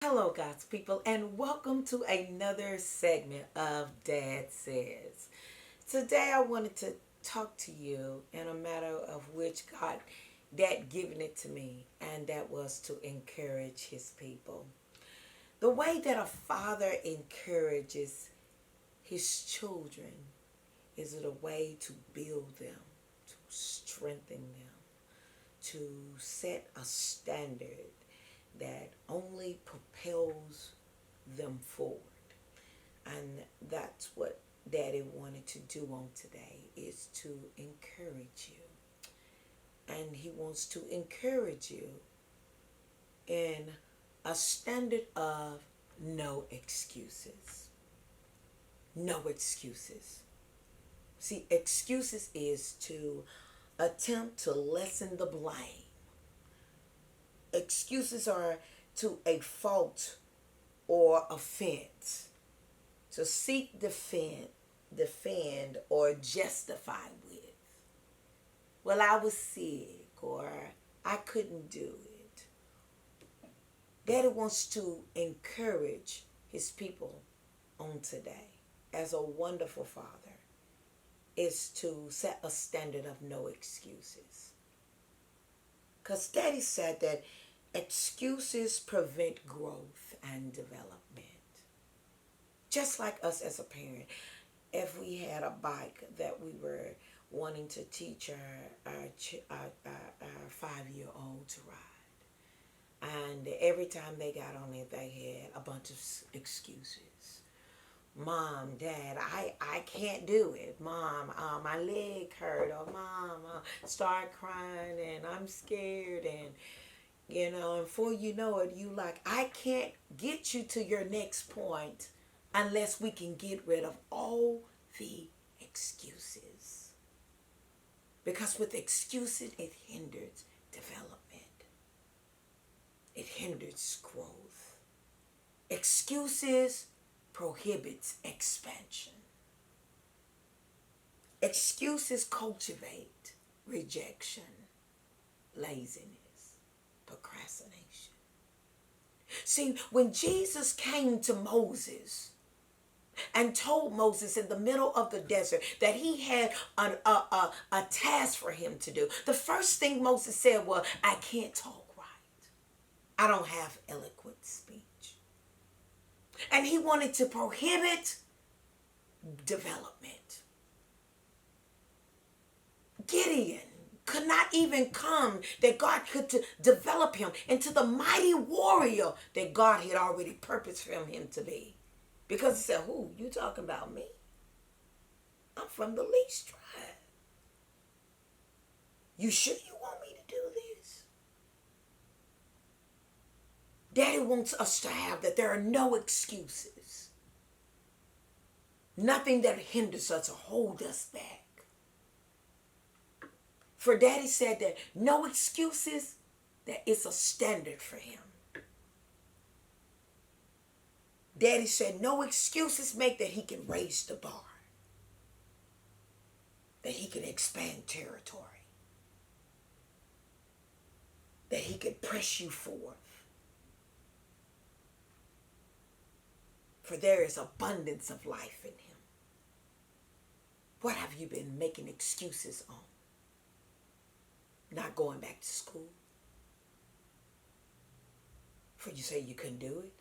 Hello, God's people, and welcome to another segment of Dad Says. Today, I wanted to talk to you in a matter of which Dad given it to me, and that was to encourage His people. The way that a father encourages his children is it a way to build them, to strengthen them, to set a standard that only propels them forward. And that's what Daddy wanted to do on today is to encourage you. And he wants to encourage you in a standard of no excuses. No excuses. See, excuses is to attempt to lessen the blame. Excuses are to a fault or offense, to seek defend or justify with. Well, I was sick or I couldn't do it. Daddy wants to encourage his people on today as a wonderful father is to set a standard of no excuses. Because Daddy said that excuses prevent growth and development. Just like us as a parent, if we had a bike that we were wanting to teach our 5-year-old to ride, and every time they got on it, they had a bunch of excuses. Mom, Dad, I can't do it. Mom, my leg hurt. Or Mom, start crying and I'm scared. And before you know it, you like, I can't get you to your next point unless we can get rid of all the excuses. Because with excuses, it hinders development. It hinders growth. Excuses prohibits expansion. Excuses cultivate rejection, laziness, procrastination. See, when Jesus came to Moses and told Moses in the middle of the desert that he had a task for him to do, the first thing Moses said was, I can't talk right. I don't have eloquent speech. And he wanted to prohibit development. Gideon could not even come that God could develop him into the mighty warrior that God had already purposed for him to be. Because he said, who? You talking about me? I'm from the least tribe. You sure you want me to do this? Daddy wants us to have that there are no excuses. Nothing that hinders us or hold us back. For Daddy said that no excuses, that it's a standard for him. Daddy said no excuses make that he can raise the bar. That he can expand territory. That he can press you forth. For there is abundance of life in him. What have you been making excuses on? Not going back to school? For you say you couldn't do it?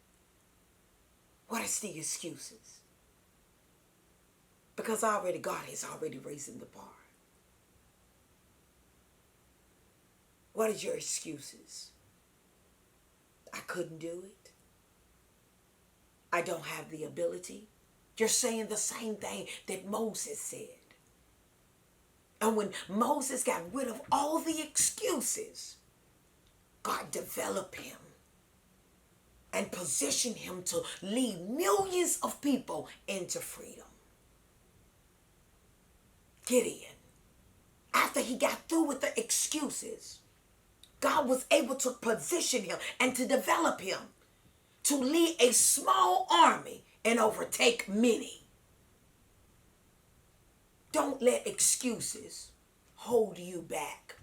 What is the excuses? Because God is already raising the bar. What is your excuses? I couldn't do it. I don't have the ability. You're saying the same thing that Moses said. And when Moses got rid of all the excuses, God developed him and positioned him to lead millions of people into freedom. Gideon, after he got through with the excuses, God was able to position him and to develop him to lead a small army and overtake many. Don't let excuses hold you back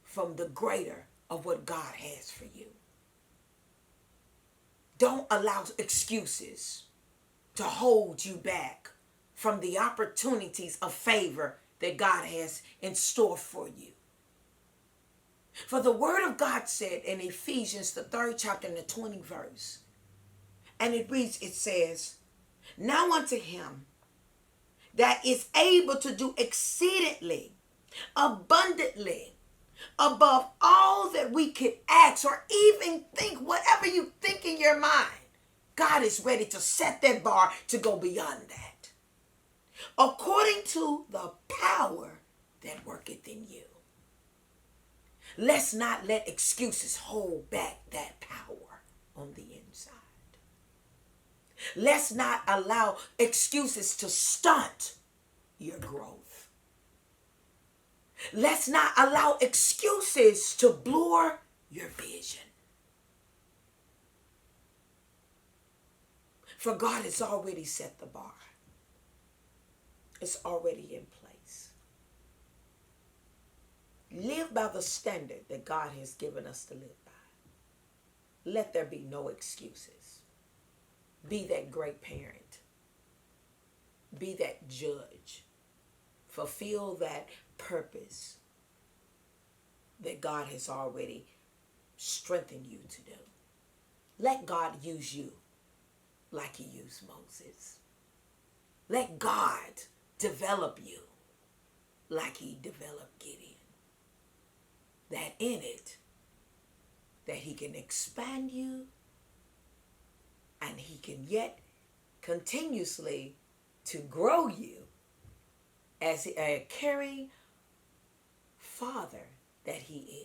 from the greater of what God has for you. Don't allow excuses to hold you back from the opportunities of favor that God has in store for you. For the word of God said in Ephesians, the 3rd chapter and the 20th verse, and it reads, it says, now unto him that is able to do exceedingly, abundantly, above all that we could ask or even think, whatever you think in your mind, God is ready to set that bar to go beyond that. According to the power that worketh in you. Let's not let excuses hold back that power on the inside. Let's not allow excuses to stunt your growth. Let's not allow excuses to blur your vision. For God has already set the bar. It's already in place. Live by the standard that God has given us to live by. Let there be no excuses. Be that great parent. Be that judge. Fulfill that purpose that God has already strengthened you to do. Let God use you like he used Moses. Let God develop you like he developed Gideon. That in it, that he can expand you and he can yet continuously to grow you as a caring father that he